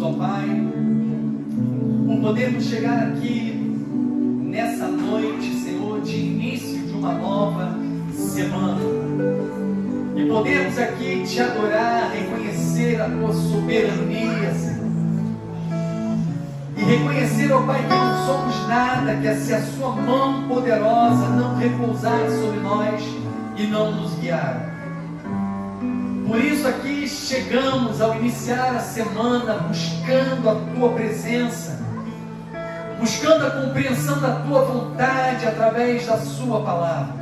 ó Pai, por podermos chegar aqui nessa noite, Senhor, de início de uma nova semana, e podermos aqui te adorar, reconhecer a tua soberania, Senhor, e reconhecer, ó Pai, que não somos nada, que se a sua mão poderosa não repousar sobre nós e não nos guiar. Por isso aqui chegamos ao iniciar a semana buscando a tua presença, buscando a compreensão da tua vontade através da sua palavra.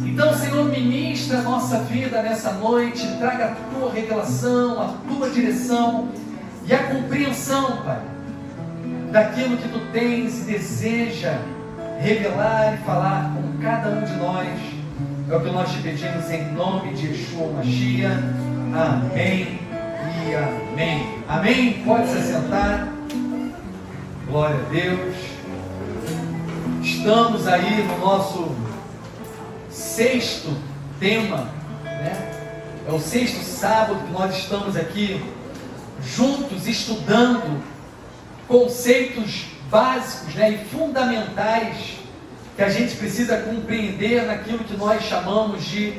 Então, Senhor, ministra a nossa vida nessa noite, traga a tua revelação, a tua direção e a compreensão, Pai, daquilo que tu tens e deseja revelar e falar com cada um de nós. É o que nós te pedimos em nome de Yeshua Mashiach. Amém e amém. Amém? Pode se assentar. Glória a Deus. Estamos aí no nosso sexto tema, né? É o sexto sábado que nós estamos aqui juntos estudando conceitos básicos, né, e fundamentais que a gente precisa compreender naquilo que nós chamamos de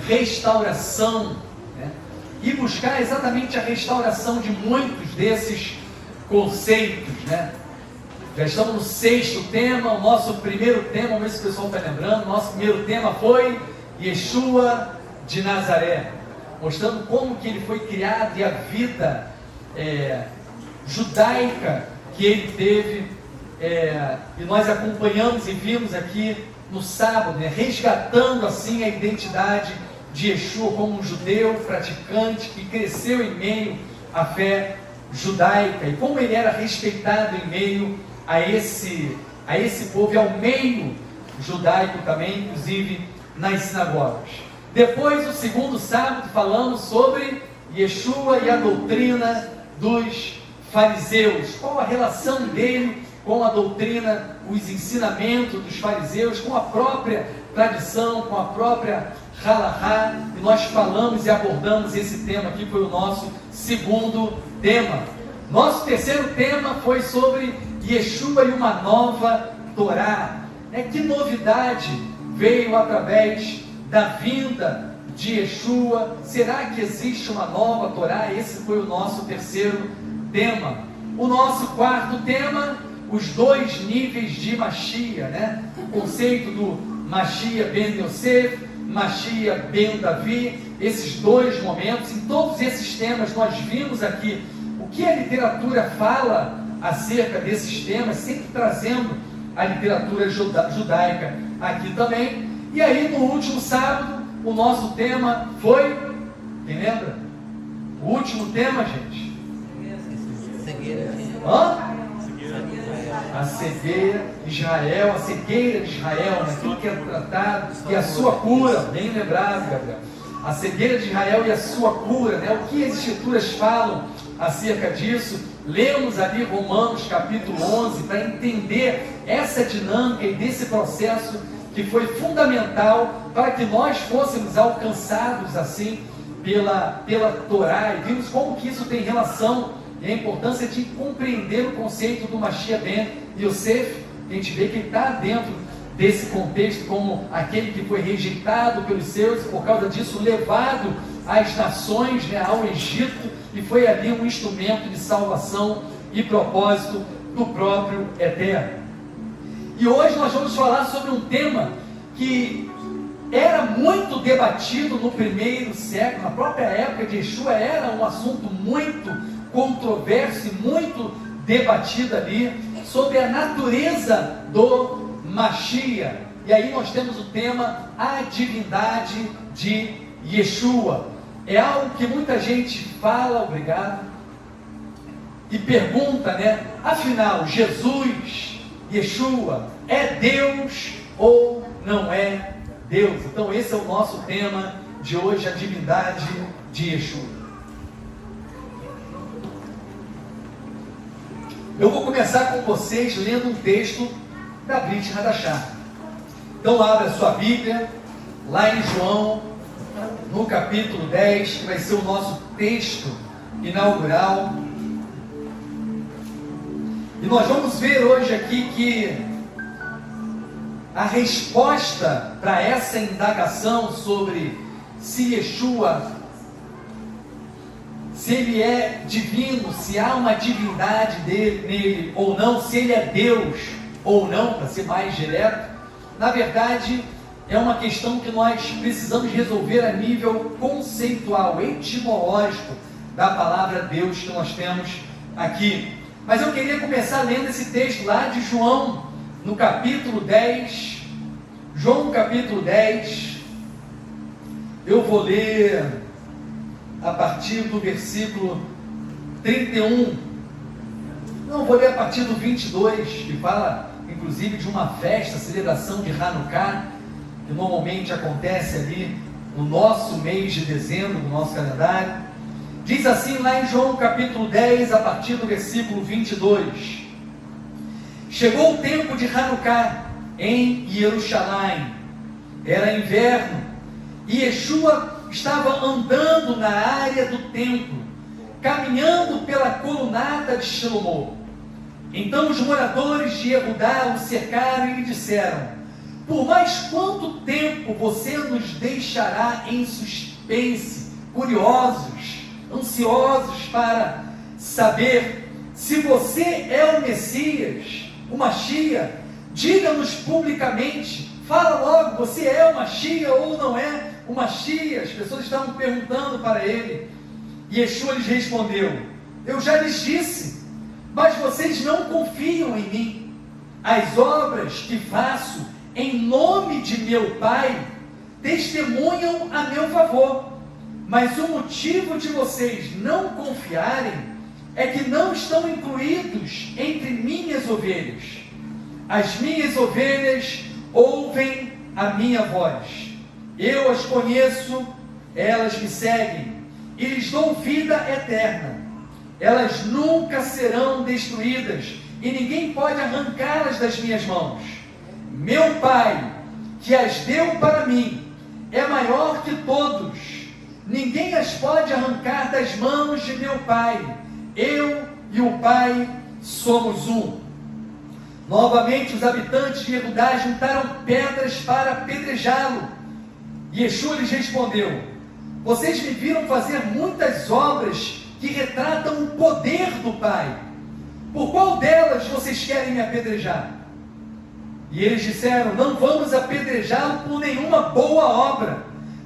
restauração, né? E buscar exatamente a restauração de muitos desses conceitos, né? Já estamos no sexto tema. O nosso primeiro tema, vamos ver se o pessoal está lembrando, nosso primeiro tema foi Yeshua de Nazaré, mostrando como que ele foi criado e a vida judaica que ele teve. E nós acompanhamos e vimos aqui no sábado, né, resgatando assim a identidade de Yeshua como um judeu praticante que cresceu em meio à fé judaica e como ele era respeitado em meio a esse povo e ao meio judaico também, inclusive nas sinagogas. Depois, no segundo sábado, falamos sobre Yeshua e a doutrina dos fariseus, qual a relação dele com a doutrina, os ensinamentos dos fariseus, com a própria tradição, com a própria halahá, e nós falamos e abordamos esse tema aqui, foi o nosso segundo tema. Nosso terceiro tema foi sobre Yeshua e uma nova Torá. Que novidade veio através da vinda de Yeshua? Será que existe uma nova Torá? Esse foi o nosso terceiro tema. O nosso quarto tema, os dois níveis de Mashiach, né? O conceito do Mashiach ben Yosef, Mashiach ben Davi, esses dois momentos. Em todos esses temas nós vimos aqui o que a literatura fala acerca desses temas, sempre trazendo a literatura judaica aqui também. E aí no último sábado o nosso tema foi, quem lembra? O último tema, gente? A cegueira de Israel, a cegueira de Israel, aquilo que é tratado, e a sua cura, bem lembrado, Gabriel. A cegueira de Israel e a sua cura, né? O que as escrituras falam acerca disso? Lemos ali Romanos capítulo 11 para entender essa dinâmica e desse processo que foi fundamental para que nós fôssemos alcançados assim pela Torá, e vimos como que isso tem relação e a importância de compreender o conceito do Mashiach ben Yosef. A gente vê que ele está dentro desse contexto como aquele que foi rejeitado pelos seus, por causa disso levado às nações, né, ao Egito, e foi ali um instrumento de salvação e propósito do próprio Eterno. E hoje nós vamos falar sobre um tema que era muito debatido no primeiro século, na própria época de Yeshua, era um assunto muito controverso e muito debatido ali, sobre a natureza do Mashiach. E aí nós temos o tema, a divindade de Yeshua. É algo que muita gente fala, obrigado, e pergunta, né? Afinal, Jesus, Yeshua, é Deus ou não é Deus? Então esse é o nosso tema de hoje, a divindade de Yeshua. Eu vou começar com vocês lendo um texto da Brit Hadashah. Então abra a sua Bíblia, lá em João, no capítulo 10, que vai ser o nosso texto inaugural. E nós vamos ver hoje aqui que a resposta para essa indagação sobre se Yeshua, se ele é divino, se há uma divindade nele ou não, se ele é Deus ou não, para ser mais direto, na verdade é uma questão que nós precisamos resolver a nível conceitual, etimológico da palavra Deus que nós temos aqui. Mas eu queria começar lendo esse texto lá de João, no capítulo 10, João capítulo 10, eu vou ler a partir do versículo 31, não, vou ler a partir do 22, que fala inclusive de uma festa, celebração de Hanukkah, que normalmente acontece ali no nosso mês de dezembro, no nosso calendário. Diz assim lá em João capítulo 10, a partir do versículo 22: chegou o tempo de Hanukkah em Jerusalém, era inverno, e Yeshua estava andando na área do templo, caminhando pela colunata de Shlomo. Então os moradores de Yehudá o cercaram e lhe disseram: por mais quanto tempo você nos deixará em suspense, curiosos, ansiosos para saber se você é o Messias, o Mashiach? Diga-nos publicamente, fala logo, você é o Mashiach ou não é o Mashiach? As pessoas estavam perguntando para ele, e Yeshua lhes respondeu: eu já lhes disse, mas vocês não confiam em mim. As obras que faço em nome de meu Pai testemunham a meu favor, mas o motivo de vocês não confiarem é que não estão incluídos entre minhas ovelhas. As minhas ovelhas ouvem a minha voz, eu as conheço, elas me seguem, e lhes dou vida eterna. Elas nunca serão destruídas, e ninguém pode arrancá-las das minhas mãos. Meu Pai, que as deu para mim, é maior que todos. Ninguém as pode arrancar das mãos de meu Pai. Eu e o Pai somos um. Novamente os habitantes de Judá juntaram pedras para apedrejá-lo. E Yeshua lhes respondeu: vocês me viram fazer muitas obras que retratam o poder do Pai. Por qual delas vocês querem me apedrejar? E eles disseram: não vamos apedrejá-lo por nenhuma boa obra,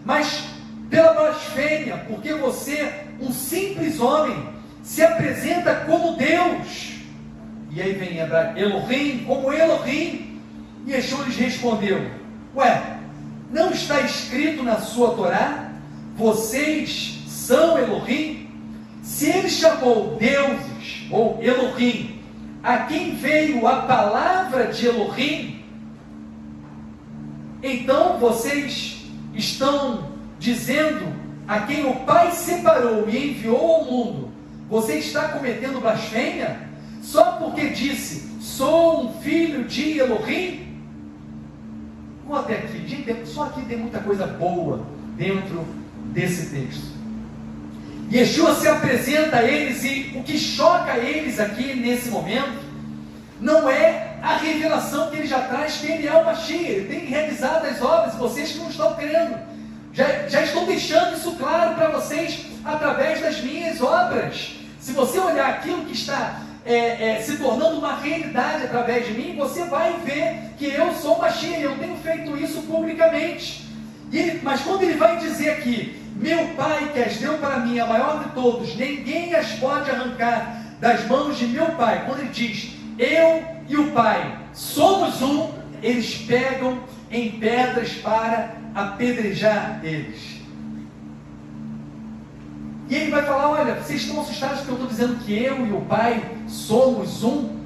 mas pela blasfêmia, porque você, um simples homem, se apresenta como Deus. E aí vem Elohim, como Elohim. E Yeshua lhes respondeu: ué, não está escrito na sua Torá, vocês são Elohim? Se ele chamou deuses, ou Elohim, a quem veio a palavra de Elohim, então vocês estão dizendo a quem o Pai separou e enviou ao mundo, você está cometendo blasfêmia? Só porque disse, sou um filho de Elohim? Vamos até aqui, gente, só aqui tem muita coisa boa dentro desse texto. Yeshua se apresenta a eles, e o que choca eles aqui nesse momento não é a revelação que ele já traz, que ele é o Mashiach, ele tem realizado as obras, vocês que não estão crendo, já estou deixando isso claro para vocês através das minhas obras. Se você olhar aquilo que está se tornando uma realidade através de mim, você vai ver que eu sou o Mashiach, eu tenho feito isso publicamente. Mas quando ele vai dizer aqui, meu Pai que as deu para mim, a maior de todos, ninguém as pode arrancar das mãos de meu Pai, quando ele diz, eu e o Pai somos um, eles pegam em pedras para apedrejar eles. E ele vai falar, olha, vocês estão assustados porque eu estou dizendo que eu e o Pai somos um?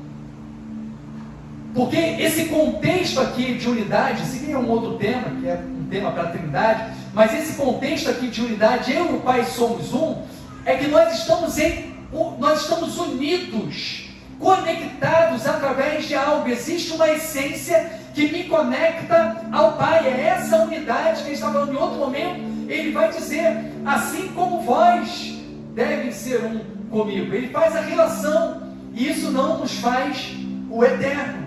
Porque esse contexto aqui de unidade, esse é um outro tema, que é um tema para a Trindade, mas esse contexto aqui de unidade, eu e o Pai somos um, é que nós estamos unidos, conectados através de algo. Existe uma essência que me conecta ao Pai, é essa unidade que ele está falando. Em outro momento, ele vai dizer, assim como vós devem ser um comigo. Ele faz a relação, E isso não nos faz o eterno.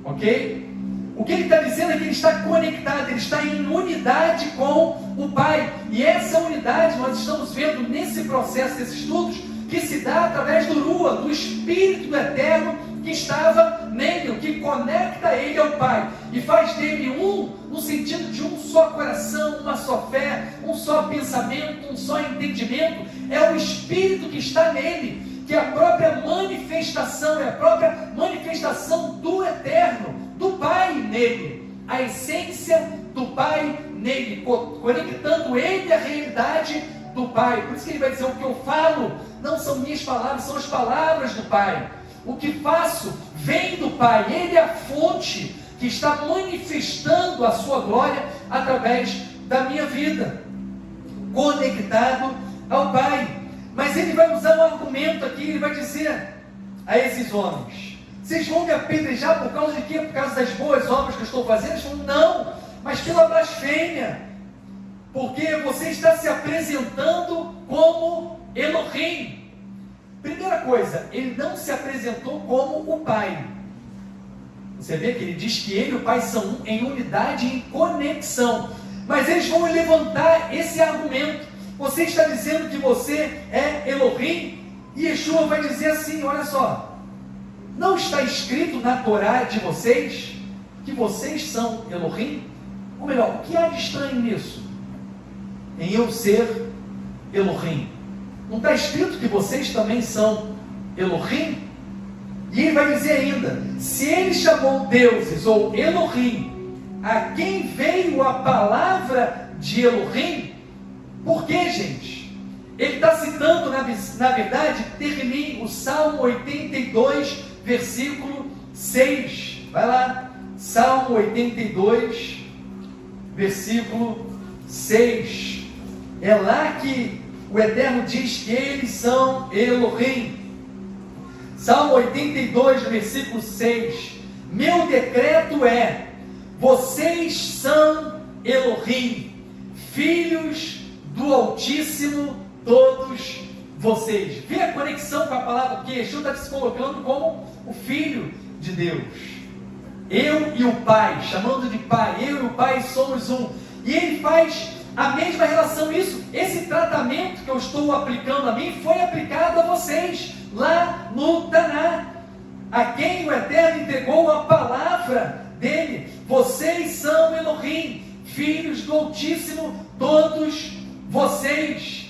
Ok? O que ele está dizendo é que ele está conectado, ele está em unidade com o Pai. E essa unidade nós estamos vendo nesse processo desses estudos, que se dá através do Rua, do Espírito do Eterno que estava nele, o que conecta ele ao Pai e faz dele um, no sentido de um só coração, uma só fé, um só pensamento, um só entendimento. É o Espírito que está nele, que é a própria manifestação, é a própria manifestação do Eterno, do Pai nele, a essência do Pai nele, conectando ele à realidade do Pai. Por isso que ele vai dizer: o que eu falo não são minhas palavras, são as palavras do Pai. O que faço vem do Pai. Ele é a fonte que está manifestando a sua glória através da minha vida, conectado ao Pai. Mas ele vai usar um argumento aqui, ele vai dizer a esses homens: vocês vão me apedrejar por causa de quê? Por causa das boas obras que eu estou fazendo? Eles falam: não, mas pela blasfêmia, porque você está se apresentando como Elohim. Primeira coisa, ele não se apresentou como o Pai. Você vê que ele diz que ele e o Pai são um, em unidade e em conexão. Mas eles vão levantar esse argumento: você está dizendo que você é Elohim? E Yeshua vai dizer assim: olha só, não está escrito na Torá de vocês que vocês são Elohim? Ou melhor, o que há de estranho nisso? Em eu ser Elohim? Não está escrito que vocês também são Elohim? E ele vai dizer ainda: se ele chamou deuses ou Elohim a quem veio a palavra de Elohim, por que, gente? Ele está citando, na verdade, Terlim, o Salmo 82, versículo 6. Vai lá, Salmo 82, versículo 6. É lá que o Eterno diz que eles são Elohim. Salmo 82, versículo 6. Meu decreto é: vocês são Elohim, filhos do Altíssimo, todos vocês. Vê a conexão com a palavra, porque Yeshua está se colocando como o Filho de Deus. Eu e o Pai, chamando de Pai, eu e o Pai somos um. E ele faz a mesma relação. Esse tratamento que eu estou aplicando a mim foi aplicado a vocês lá no Taná, a quem o Eterno entregou a palavra dele. Vocês são Elohim, filhos do Altíssimo, todos vocês.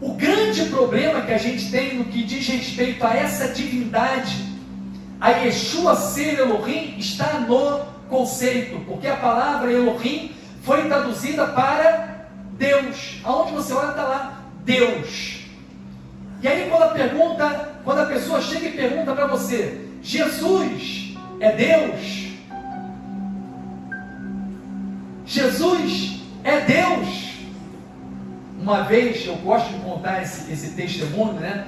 O grande problema que a gente tem no que diz respeito a essa divindade, a Yeshua ser Elohim, está no conceito, porque a palavra Elohim foi traduzida para Deus. Aonde você olha está lá, Deus. E aí quando a pessoa chega e pergunta para você: Jesus é Deus? Jesus é Deus? Uma vez, eu gosto de contar esse testemunho, né?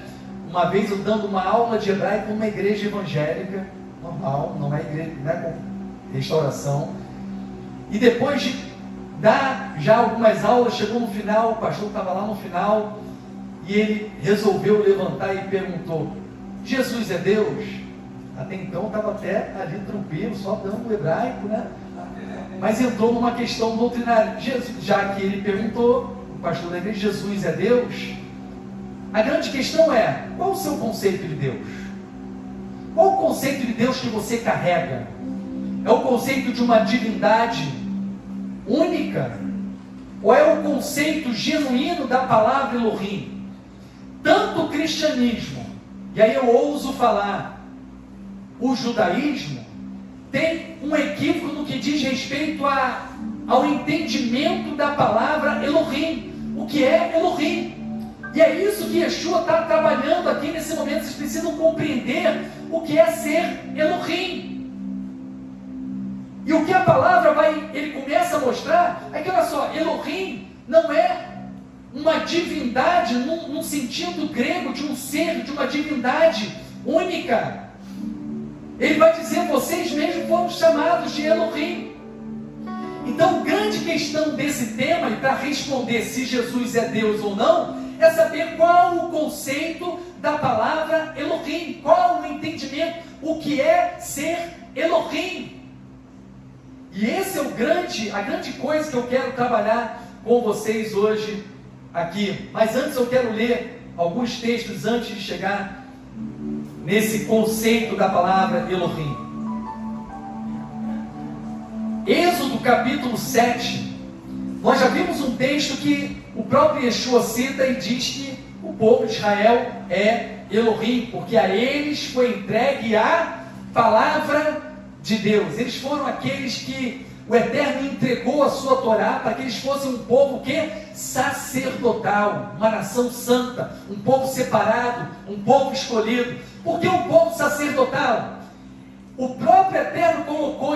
Uma vez eu dando uma aula de hebraico numa igreja evangélica, normal, não é igreja, não é com restauração. E depois de dar já algumas aulas, chegou no final, o pastor estava lá no final, e ele resolveu levantar e perguntou: Jesus é Deus? Até então estava até ali tranquilo, só dando o hebraico, né? Mas entrou numa questão doutrinária. Já que ele perguntou, o pastor da igreja: Jesus é Deus? A grande questão é: qual o seu conceito de Deus? Qual o conceito de Deus que você carrega? É o conceito de uma divindade única? Ou é o conceito genuíno da palavra Elohim? Tanto o cristianismo, e aí eu ouso falar, o judaísmo, tem um equívoco no que diz respeito ao entendimento da palavra Elohim. O que é Elohim? E é isso que Yeshua está trabalhando aqui nesse momento. Vocês precisam compreender o que é ser Elohim. E o que a palavra ele começa a mostrar é que, olha só, Elohim não é uma divindade num sentido grego de um ser, de uma divindade única. Ele vai dizer: vocês mesmos foram chamados de Elohim. Então, a grande questão desse tema, e para responder se Jesus é Deus ou não, é saber qual o conceito da palavra Elohim, qual o entendimento, o que é ser Elohim. E esse é a grande coisa que eu quero trabalhar com vocês hoje aqui. Mas antes eu quero ler alguns textos antes de chegar nesse conceito da palavra Elohim. Êxodo capítulo 7, nós já vimos um texto que o próprio Yeshua cita e diz que o povo de Israel é Elohim, porque a eles foi entregue a palavra de Deus. Eles foram aqueles que o Eterno entregou a sua Torá para que eles fossem um povo que? Sacerdotal, uma nação santa, um povo separado, um povo escolhido. Por que um povo sacerdotal? O próprio Eterno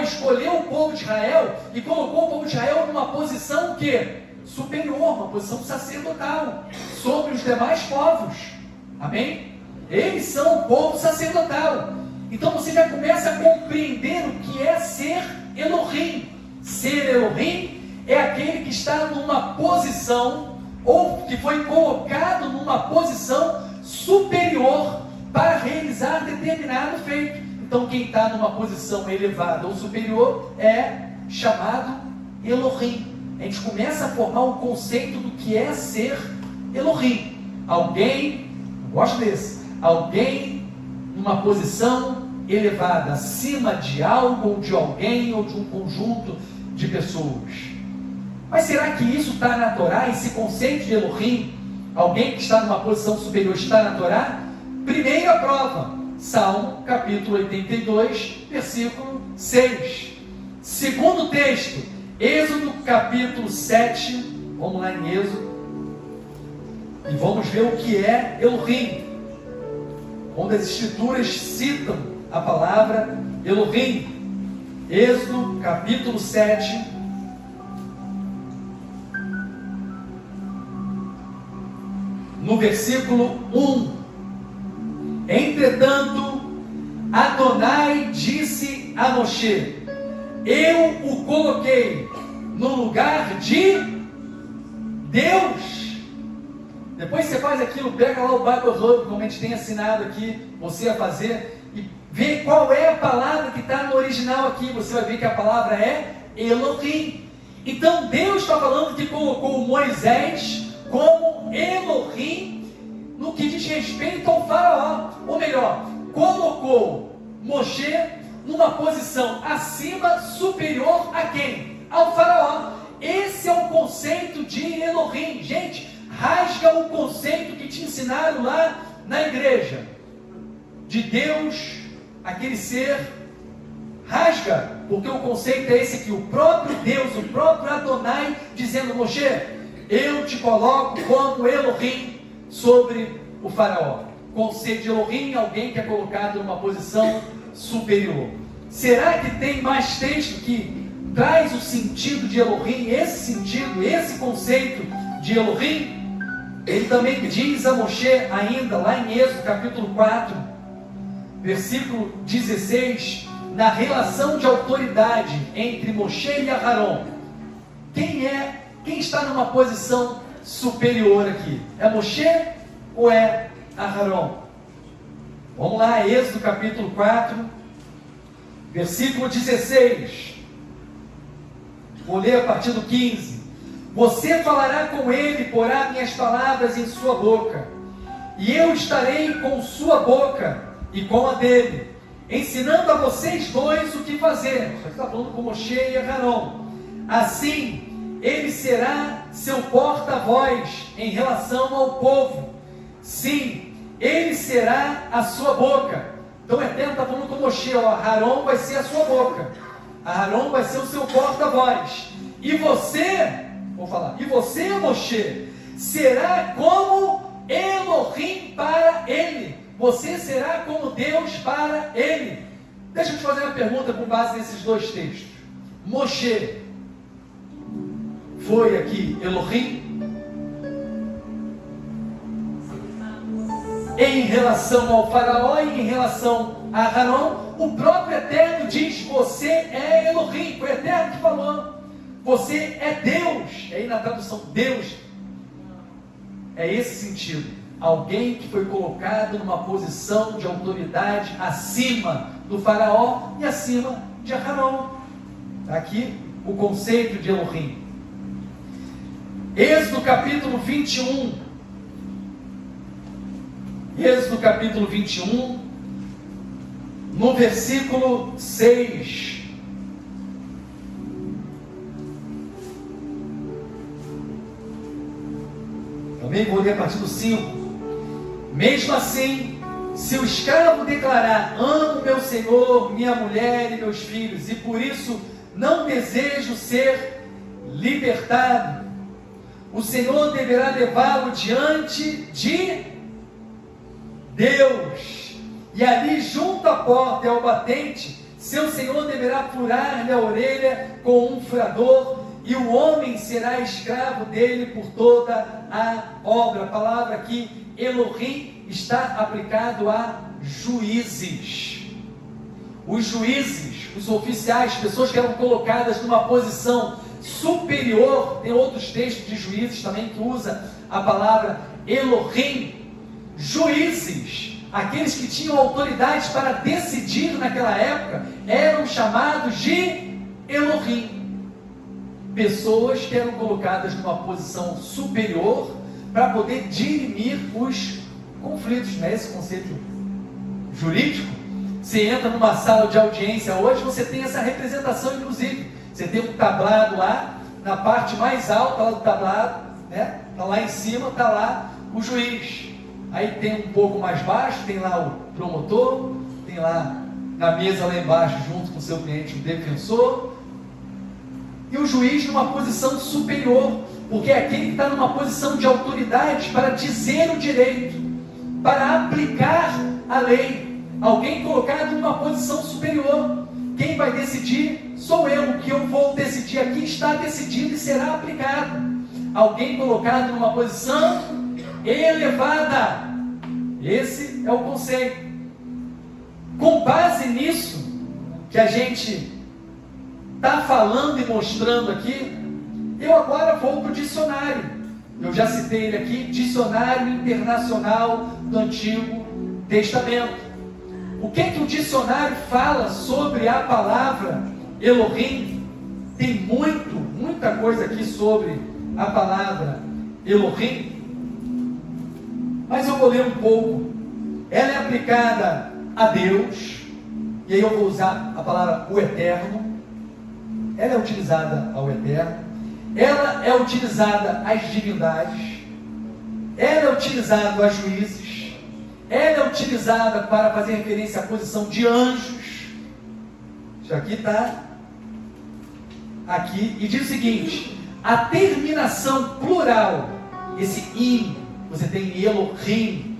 escolheu o povo de Israel e colocou o povo de Israel numa posição que? Superior, uma posição sacerdotal sobre os demais povos. Amém? Eles são o povo sacerdotal. Então você já começa a compreender o que é ser Elohim. Ser Elohim é aquele que está numa posição, ou que foi colocado numa posição superior para realizar determinado feito. Então quem está numa posição elevada ou superior é chamado Elohim. A gente começa a formar um conceito do que é ser Elohim. Alguém, eu gosto desse, alguém numa posição elevada, acima de algo, ou de alguém, ou de um conjunto de pessoas. Mas será que isso está na Torá? Esse conceito de Elohim, alguém que está numa posição superior, está na Torá? Primeira prova, Salmo capítulo 82, versículo 6. Segundo texto, Êxodo capítulo 7, vamos lá em Êxodo, e vamos ver o que é Elohim, onde as escrituras citam a palavra Elohim. Êxodo capítulo 7, no versículo 1. Entretanto, Adonai disse a Moshe: eu o coloquei no lugar de Deus. Depois você faz aquilo, pega lá o Bible Hub, como a gente tem assinado aqui, você a fazer, e vê qual é a palavra que está no original aqui. Você vai ver que a palavra é Elohim. Então Deus está falando que colocou Moisés como Elohim no que diz respeito ao faraó. Ou melhor, colocou Moshe numa posição acima, superior a quem? Ao faraó. Esse é o conceito de Elohim. Gente, rasga o conceito que te ensinaram lá na igreja de Deus, aquele ser. Rasga, porque o conceito é esse aqui, o próprio Deus, o próprio Adonai dizendo: Moshe, eu te coloco como Elohim sobre o faraó. Conceito de Elohim, alguém que é colocado numa posição superior. Será que tem mais texto que traz o sentido de Elohim, esse sentido, esse conceito de Elohim? Ele também diz a Moshe, ainda lá em Êxodo capítulo 4, versículo 16, na relação de autoridade entre Moshe e Aharon. Quem está numa posição superior aqui? É Moshe ou é Aharon? Vamos lá, Êxodo capítulo 4, versículo 16. Vou ler a partir do 15. Você falará com ele, porá minhas palavras em sua boca, e eu estarei com sua boca e com a dele, ensinando a vocês dois o que fazer. Você está falando com Moshe e Aharon. Assim, ele será seu porta-voz em relação ao povo. Sim, ele será a sua boca. Então o Eterno está falando com Moshe, Aharon vai ser a sua boca, Aharon vai ser o seu porta-voz. E você, vou falar, e você, Moshe, será como Elohim para ele. Você será como Deus para ele. Deixa eu te fazer uma pergunta com base nesses dois textos. Moshe foi aqui Elohim em relação ao faraó e em relação a Aharon? O próprio Eterno diz: você é Elohim. Foi o Eterno que falou. Você é Deus. Aí na tradução Deus, é esse sentido. Alguém que foi colocado numa posição de autoridade acima do faraó e acima de Arão. Aqui o conceito de Elohim. Êxodo capítulo 21. Êxodo capítulo 21, no versículo 6. Também vou ler a partir do 5. Mesmo assim, se o escravo declarar: amo meu senhor, minha mulher e meus filhos, e por isso não desejo ser libertado, o Senhor deverá levá-lo diante de Deus, e ali junto à porta e ao batente, seu senhor deverá furar-lhe a orelha com um furador, e o homem será escravo dele por toda a obra. A palavra aqui, Elohim, está aplicado a juízes. Os juízes, os oficiais, pessoas que eram colocadas numa posição superior. Tem outros textos de juízes também que usa a palavra Elohim. Juízes, aqueles que tinham autoridade para decidir naquela época, eram chamados de Elohim. Pessoas que eram colocadas numa posição superior para poder dirimir os conflitos. Não é esse conceito jurídico? Você entra numa sala de audiência hoje, você tem essa representação, inclusive. Você tem um tablado lá, na parte mais alta lá do tablado, né? Está lá em cima, está lá o juiz. Aí tem um pouco mais baixo, tem lá o promotor, tem lá na mesa lá embaixo, junto com o seu cliente, o defensor, e o juiz numa posição superior, porque é aquele que está numa posição de autoridade para dizer o direito, para aplicar a lei. Alguém colocado numa posição superior. Quem vai decidir sou eu. O que eu vou decidir aqui está decidido e será aplicado. Alguém colocado numa posição elevada. Esse é o conceito. Com base nisso que a gente está falando e mostrando aqui, eu agora vou para o dicionário. Eu já citei ele aqui, Dicionário Internacional do Antigo Testamento. O que o dicionário fala sobre a palavra Elohim? Tem muita coisa aqui sobre a palavra Elohim, mas eu vou ler um pouco. Ela é aplicada a Deus, e aí eu vou usar a palavra o Eterno. Ela é utilizada ao Eterno, ela é utilizada às divindades, ela é utilizada a juízes, ela é utilizada para fazer referência à posição de anjos. Isso aqui está aqui, e diz o seguinte: a terminação plural, esse im, você tem Elohim,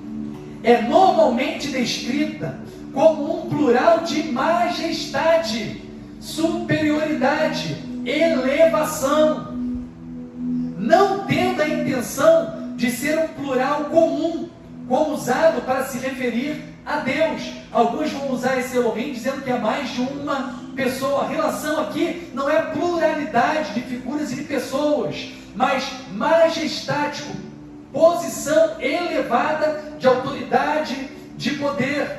é normalmente descrita como um plural de majestade, superioridade, elevação, não tendo a intenção de ser um plural comum, como usado para se referir a Deus. Alguns vão usar esse Elohim dizendo que é mais de uma pessoa. A relação aqui não é pluralidade de figuras e de pessoas, mas majestático, posição elevada de autoridade, de poder.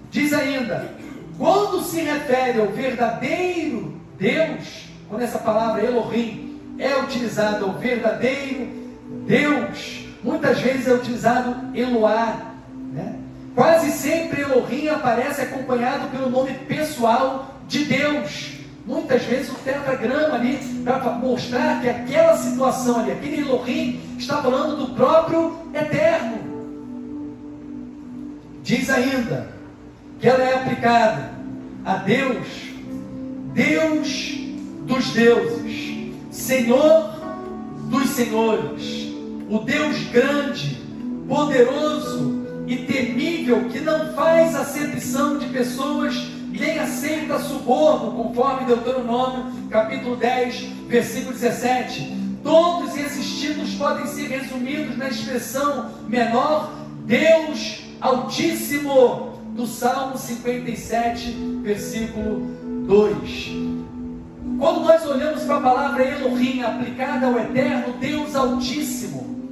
Diz ainda, quando se refere ao verdadeiro Deus, quando essa palavra Elohim é utilizada ao verdadeiro Deus, muitas vezes é utilizado Eloá, né? Quase sempre Elohim aparece acompanhado pelo nome pessoal de Deus. Muitas vezes o tetragrama ali, para mostrar que aquela situação ali, aquele Elohim, está falando do próprio Eterno. Diz ainda que ela é aplicada a Deus, Deus dos deuses, Senhor dos senhores, o Deus grande, poderoso e temível, que não faz acepção de pessoas, nem aceita suborno, conforme Deuteronômio, capítulo 10, versículo 17. Todos esses títulos podem ser resumidos na expressão menor, Deus Altíssimo, do Salmo 57, versículo 2. Quando nós olhamos para a palavra Elohim aplicada ao Eterno, Deus Altíssimo,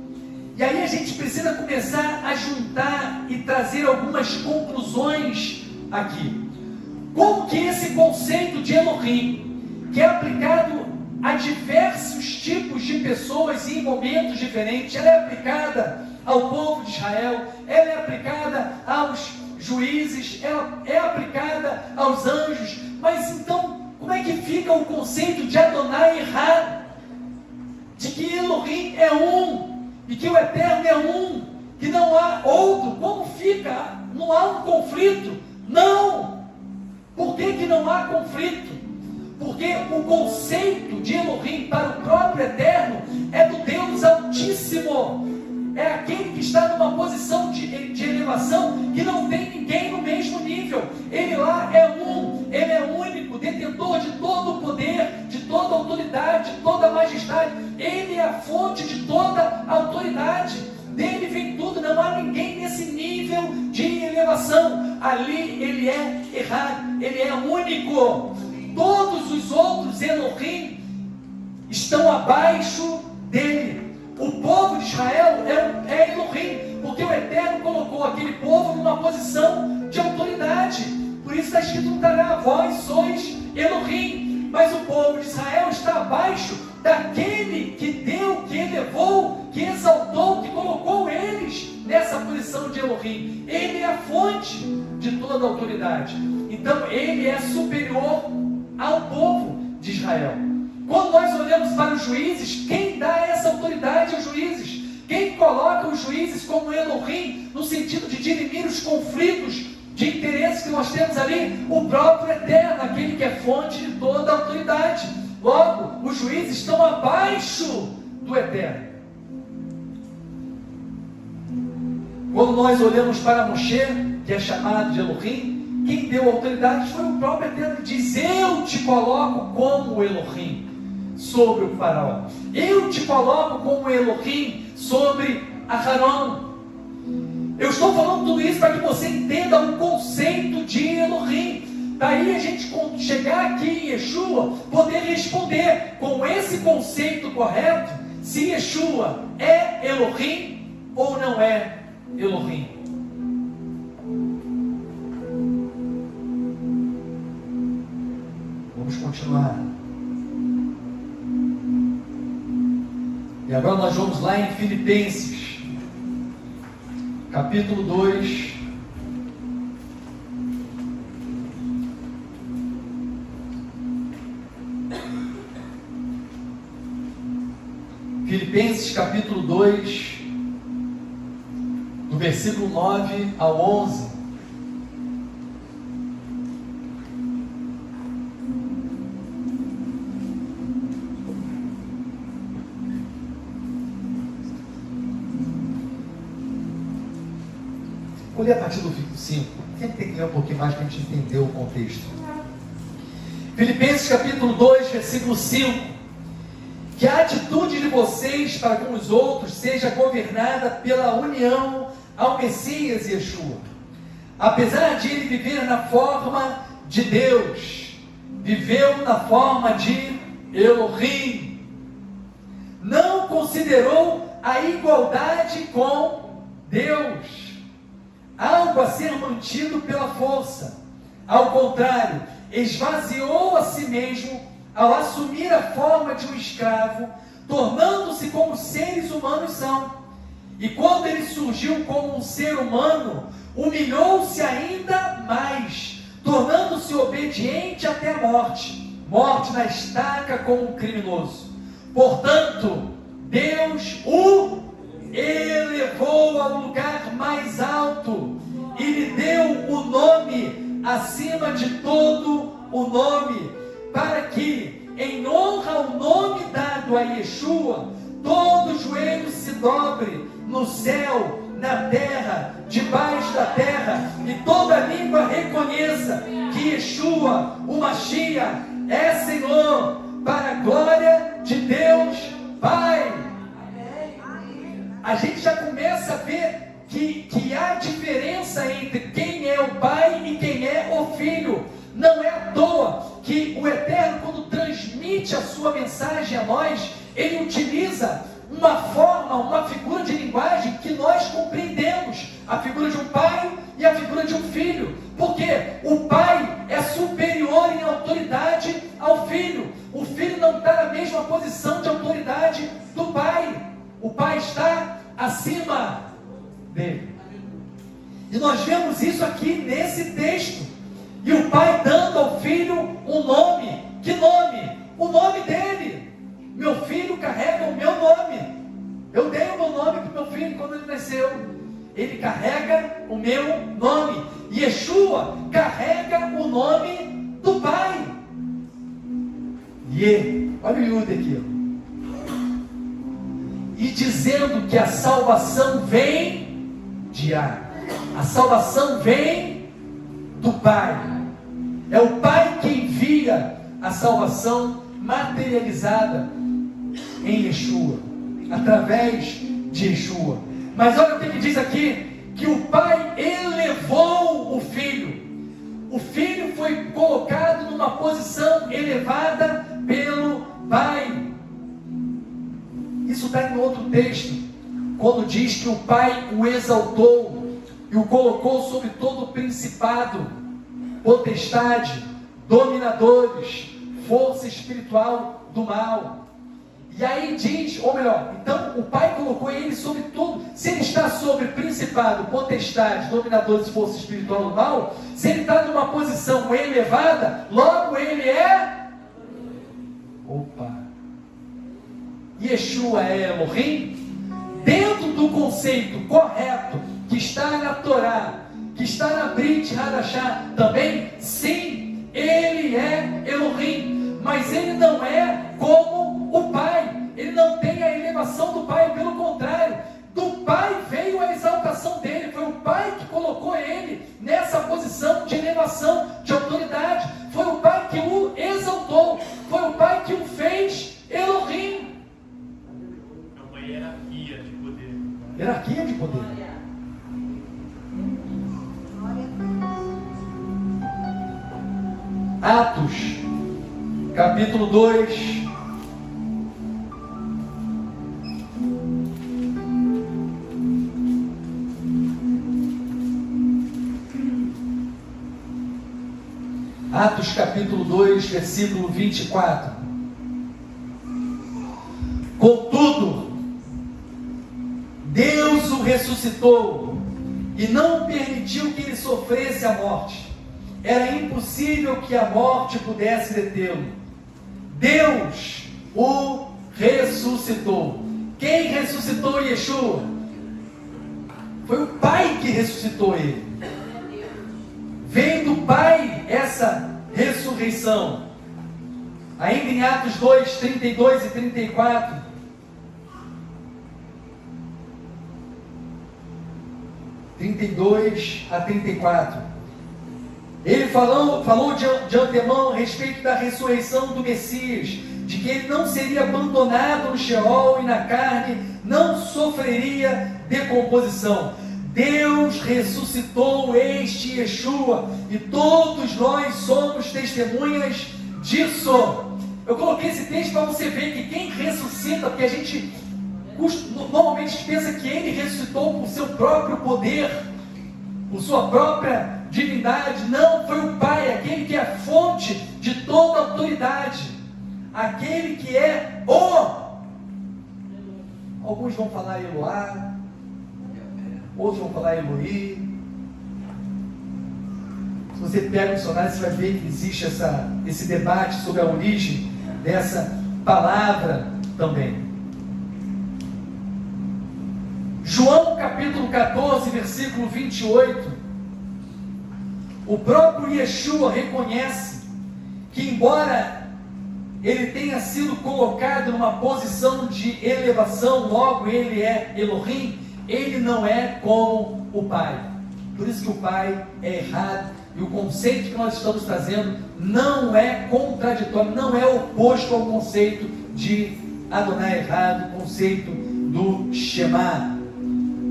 E aí a gente precisa começar a juntar e trazer algumas conclusões aqui. Como que esse conceito de Elohim, que é aplicado a diversos tipos de pessoas e em momentos diferentes, ela é aplicada ao povo de Israel, ela é aplicada aos juízes, ela é aplicada aos anjos, mas então, como é que fica o conceito de Adonai errado? De que Elohim é um, e que o Eterno é um, que não há outro. Como fica? Não há um conflito? Não! Por que não há conflito? Porque o conceito de Elohim para o próprio Eterno é do Deus Altíssimo. É aquele que está numa posição de elevação que não tem ninguém no mesmo nível. Ele lá é um, ele é único, detentor de todo o poder, de toda a autoridade, de toda a majestade. Ele é a fonte de toda a autoridade. Dele vem tudo, não há ninguém nesse nível de elevação. Ali ele é errado, ele é único. Todos os outros Elohim estão abaixo dele. O povo de Israel é Elohim, porque o Eterno colocou aquele povo numa posição de autoridade. Por isso está escrito no Taná: vós sois Elohim. Mas o povo de Israel está abaixo daquele que deu, que elevou, que exaltou, que colocou eles nessa posição de Elohim. Ele é a fonte de toda a autoridade. Então ele é superior ao povo de Israel. Quando nós olhamos para os juízes, quem dá essa autoridade aos juízes? Quem coloca os juízes como Elohim, no sentido de dirimir os conflitos de interesses que nós temos ali? O próprio Eterno, aquele que é fonte de toda a autoridade. Logo, os juízes estão abaixo do Eterno. Quando nós olhamos para Moshe, que é chamado de Elohim, quem deu autoridade foi o próprio Eterno. Ele diz: eu te coloco como Elohim sobre o faraó. Eu te coloco como Elohim sobre Aharon. Eu estou falando tudo isso para que você entenda o conceito de Elohim. Daí a gente, quando chegar aqui em Yeshua, poder responder com esse conceito correto, se Yeshua é Elohim ou não é Elohim. Vamos continuar. E agora nós vamos lá em Filipenses, capítulo 2. Filipenses, capítulo 2, do versículo 9 ao 11. Vou ler a partir do 5. Sempre tem que ler um pouquinho mais para a gente entender o contexto. Filipenses capítulo 2, versículo 5. Que a atitude de vocês para com os outros seja governada pela união ao Messias Yeshua. Apesar de ele viver na forma de Deus, viveu na forma de Elohim. Não considerou a igualdade com Deus algo a ser mantido pela força. Ao contrário, esvaziou a si mesmo ao assumir a forma de um escravo, tornando-se como os seres humanos são. E quando ele surgiu como um ser humano, humilhou-se ainda mais, tornando-se obediente até a morte, morte na estaca como um criminoso. Portanto, Deus o elevou ao lugar mais alto e lhe deu o nome acima de todo o nome, para que, em honra ao nome dado a Yeshua, todo joelho se dobre no céu, na terra, debaixo da terra, e toda língua reconheça que Yeshua, o Mashiach, é Senhor, para a glória de Deus Pai. A gente já começa a ver que há diferença entre quem é o Pai e quem é o Filho. Não é à toa que o Eterno, quando transmite a sua mensagem a nós, ele utiliza uma forma, uma figura de linguagem linguagem que nós compreendemos, a figura de um pai e a figura de um filho, porque o pai é superior em autoridade ao filho. O filho não está na mesma posição de autoridade do pai. O pai está acima dele. E nós vemos isso aqui nesse texto. E o pai dando ao filho um nome. Que nome? O nome dele. Meu filho carrega o meu nome. Eu dei o meu nome para o meu filho quando ele nasceu. Ele carrega o meu nome. Yeshua carrega o nome do pai. Olha o Yud aqui. E dizendo que a salvação vem de Yah. A salvação vem do Pai. É o Pai que envia a salvação materializada em Yeshua, através de Yeshua. Mas olha o que diz aqui, que o Pai elevou o Filho. O Filho foi colocado numa posição elevada pelo Pai. Isso está em outro texto, quando diz que o Pai o exaltou e o colocou sobre todo o principado, potestade, dominadores, força espiritual do mal. E aí diz, ou melhor, então o Pai colocou ele sobre tudo. Se ele está sobre principado, potestade, dominadores e força espiritual do mal, se ele está numa posição elevada, logo ele é... Yeshua é Elohim, dentro do conceito correto, que está na Torá, que está na Brit Hadashah também, sim, ele é Elohim, mas ele não é como o Pai, ele não tem a elevação do Pai, pelo contrário, do Pai veio a exaltação dele, foi o Pai que colocou ele nessa posição de elevação, de autoridade, foi o Pai que o exaltou, foi o Pai que o fez Elohim. Hierarquia de poder. Hierarquia de poder. Atos, capítulo 2. Atos, capítulo 2, versículo 24. Contudo, Deus o ressuscitou e não permitiu que ele sofresse a morte. Era impossível que a morte pudesse detê-lo. Deus o ressuscitou. Quem ressuscitou Yeshua? Foi o Pai que ressuscitou ele. Vem do Pai essa ressurreição. Ainda em Atos 2, 32 e 34. 32 a 34. Ele falou de antemão a respeito da ressurreição do Messias, de que ele não seria abandonado no Sheol e na carne, não sofreria decomposição. Deus ressuscitou este Yeshua, e todos nós somos testemunhas disso. Eu coloquei esse texto para você ver que quem ressuscita, porque a gente normalmente pensa que ele ressuscitou por seu próprio poder, por sua própria divindade. Não, foi o Pai, aquele que é a fonte de toda autoridade, aquele que é alguns vão falar Eloá, outros vão falar Eloí. Se você pega o dicionário, você vai ver que existe esse debate sobre a origem dessa palavra também. João capítulo 14, versículo 28, o próprio Yeshua reconhece que, embora ele tenha sido colocado numa posição de elevação, logo ele é Elohim, ele não é como o Pai. Por isso que o Pai é errado, e o conceito que nós estamos trazendo não é contraditório, não é oposto ao conceito de Adonai errado, o conceito do Shema.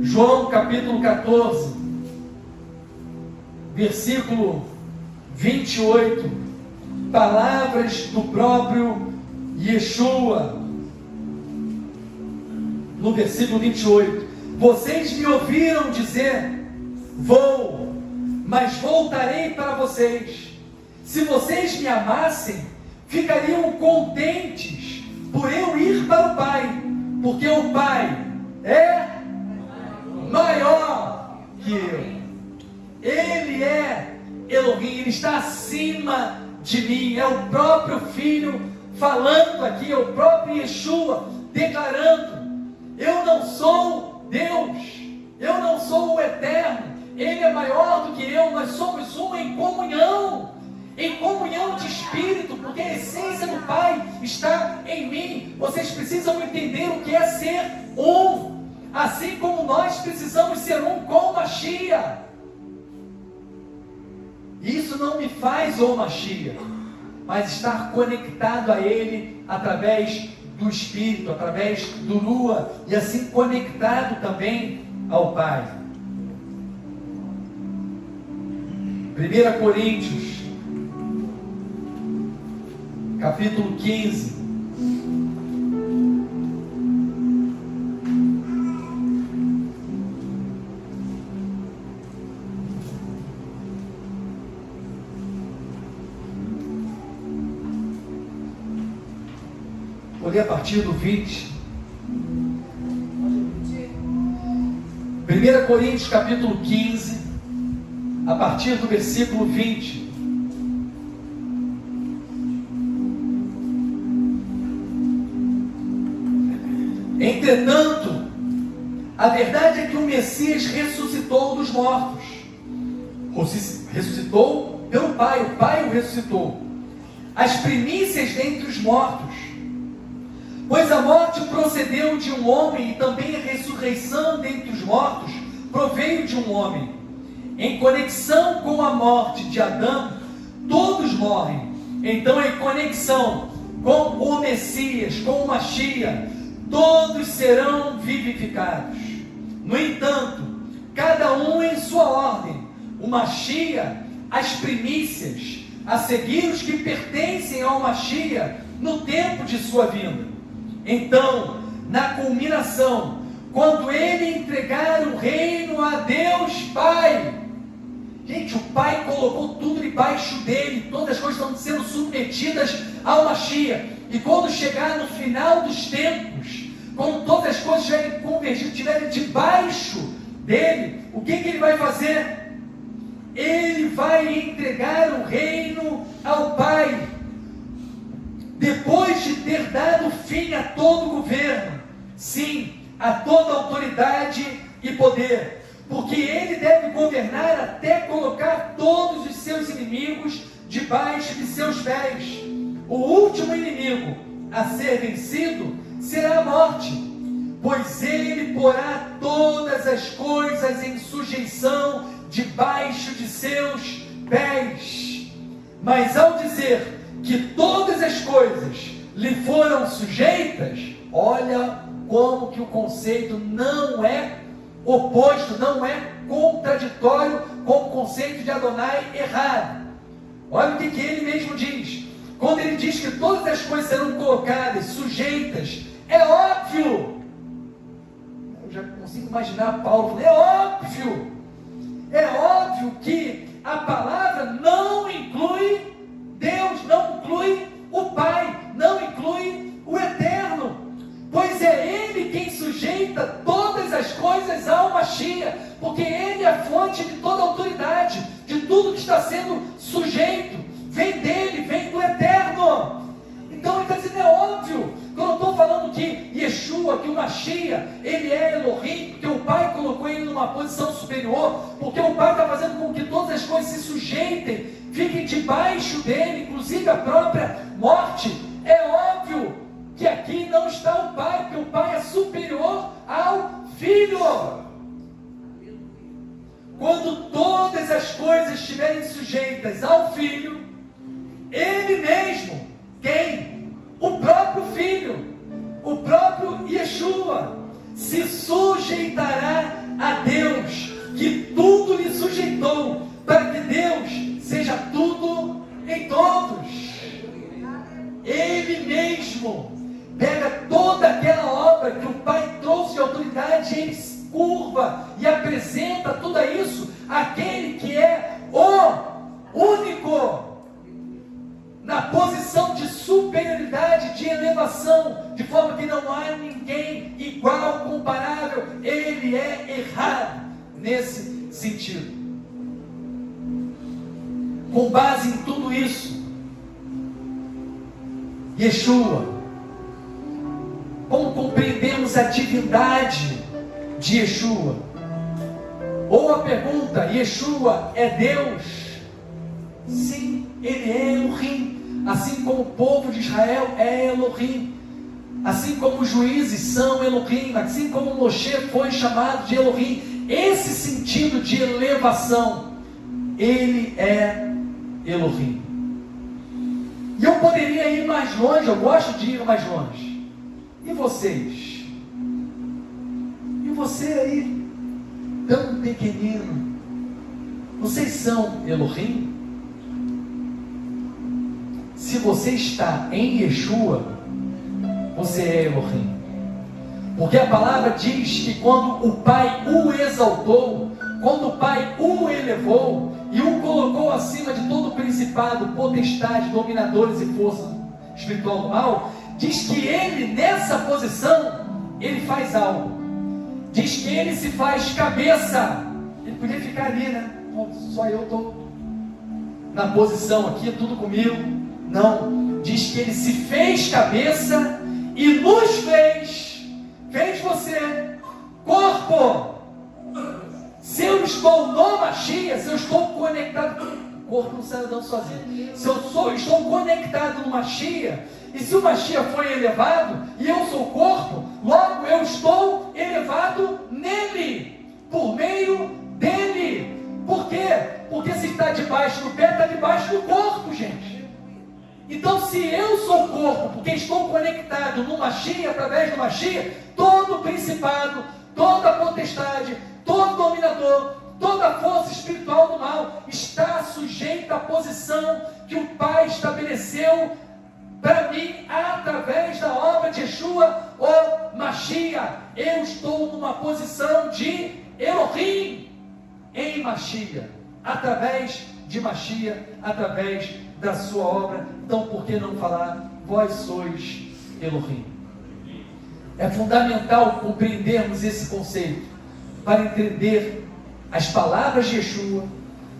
João capítulo 14, versículo 28, palavras do próprio Yeshua, no versículo 28, Vocês me ouviram dizer: vou, mas voltarei para vocês. Se vocês me amassem, ficariam contentes por eu ir para o Pai, porque o Pai é maior que eu. Ele é Elohim, Ele está acima de mim. É o próprio Filho falando aqui, é o próprio Yeshua declarando: eu não sou Deus, eu não sou o Eterno, Ele é maior do que eu. Nós somos um em comunhão de espírito, porque a essência do Pai está em mim. Vocês precisam entender o que é ser um, assim como nós precisamos ser um com Mashiach. Isso não me faz o Mashiach, mas estar conectado a Ele através do Espírito, através do Lua, e assim conectado também ao Pai. 1 Coríntios, capítulo 15. Vou ler a partir do 20. 1 Coríntios capítulo 15, a partir do versículo 20. Entretanto, a verdade é que o Messias ressuscitou dos mortos. Ressuscitou pelo Pai, o Pai o ressuscitou. As primícias dentre os mortos. Pois a morte procedeu de um homem, e também a ressurreição dentre os mortos proveio de um homem. Em conexão com a morte de Adão, todos morrem. Então, em conexão com o Messias, com o Mashiach, todos serão vivificados. No entanto, cada um em sua ordem. O Mashiach, as primícias, a seguir os que pertencem ao Mashiach no tempo de sua vinda. Então, na culminação, quando Ele entregar o reino a Deus Pai. Gente, o Pai colocou tudo debaixo dele, todas as coisas estão sendo submetidas ao Mashiach. E quando chegar no final dos tempos, quando todas as coisas estiverem convergidas, estiverem debaixo dele, o que Ele vai fazer? Ele vai entregar o reino ao Pai. Depois de ter dado fim a todo governo, sim, a toda autoridade e poder, porque Ele deve governar até colocar todos os seus inimigos debaixo de seus pés. O último inimigo a ser vencido será a morte, pois Ele porá todas as coisas em sujeição debaixo de seus pés. Mas ao dizer que todas as coisas lhe foram sujeitas, olha como que o conceito não é oposto, não é contraditório com o conceito de Adonai errado. Olha o que ele mesmo diz. Quando ele diz que todas as coisas serão colocadas, sujeitas, é óbvio. Eu já consigo imaginar Paulo falando, é óbvio que a palavra não inclui Deus, não inclui o Pai, não inclui o Eterno, pois é Ele quem sujeita todas as coisas ao Mashiach, porque Ele é a fonte de toda autoridade, de tudo que está sendo sujeito, vem dele, vem do Eterno. Então ele está dizendo, é óbvio, quando eu estou falando que Yeshua, que o Mashiach, ele é Elohim, porque o Pai colocou ele numa posição superior, porque o Pai está fazendo com que todas as coisas se sujeitem, fiquem debaixo dele, inclusive a própria morte. É óbvio que aqui não está o Pai, porque o Pai é superior ao Filho. Quando todas as coisas estiverem sujeitas ao Filho, Ele mesmo, quem? O próprio Filho, o próprio Yeshua, se sujeitará a Deus, que tudo lhe sujeitou, para que Deus seja tudo em todos. Ele mesmo pega toda aquela obra que o Pai trouxe de autoridade, ele curva e apresenta tudo isso àquele que é o único, na posição de superioridade, de elevação, de forma que não há ninguém igual, comparável. Ele é errado nesse sentido. Com base em tudo isso, Yeshua, como compreendemos a divindade de Yeshua? Ou a pergunta: Yeshua é Deus? Sim, ele é Elohim. Assim como o povo de Israel é Elohim, assim como os juízes são Elohim, assim como Moshe foi chamado de Elohim, esse sentido de elevação, ele é Elohim. E eu poderia ir mais longe, eu gosto de ir mais longe. E vocês? E você aí, tão pequenino, vocês são Elohim? Se você está em Yeshua, você é Elohim. Porque a palavra diz que quando o Pai o exaltou, quando o Pai o elevou e o colocou acima de todo principado, potestade, dominadores e força espiritual do mal, diz que ele, nessa posição, ele faz algo. Diz que ele se faz cabeça. Ele podia ficar ali, né? Só eu estou na posição aqui, tudo comigo. Não, diz que ele se fez cabeça e nos fez você corpo. Se eu estou no Mashiach, se eu estou conectado, o corpo não sai andando sozinho. Se eu estou conectado no Mashiach, e se o Mashiach foi elevado e eu sou o corpo, logo eu estou elevado nele, por meio dele. Por quê? Porque se está debaixo do pé, está debaixo do corpo, gente. Então, se eu sou o corpo, porque estou conectado no Mashiach, através do Mashiach, todo principado, toda potestade, todo dominador, toda força espiritual do mal está sujeita à posição que o Pai estabeleceu para mim através da obra de Yeshua, o Mashiach. Eu estou numa posição de Elohim em Mashiach, através de Mashiach, através da sua obra. Então, por que não falar: vós sois Elohim? É fundamental compreendermos esse conceito para entender as palavras de Yeshua,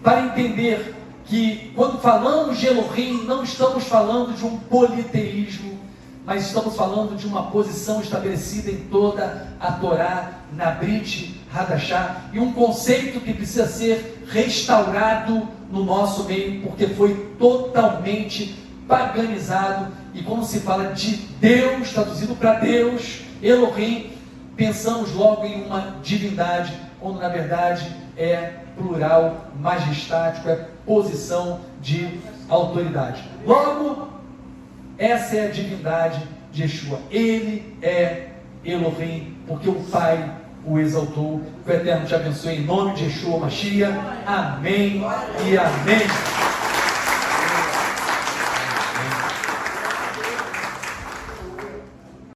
para entender que quando falamos de Elohim, não estamos falando de um politeísmo, mas estamos falando de uma posição estabelecida em toda a Torá, na Brit Hadashah, e um conceito que precisa ser restaurado no nosso meio, porque foi totalmente paganizado. E como se fala de Deus, traduzido para Deus, Elohim, pensamos logo em uma divindade, quando na verdade é plural, majestático, é posição de autoridade. Logo, essa é a divindade de Yeshua. Ele é Elohim, porque o Pai o exaltou. Que o Eterno te abençoe em nome de Yeshua Mashiach. Amém e amém.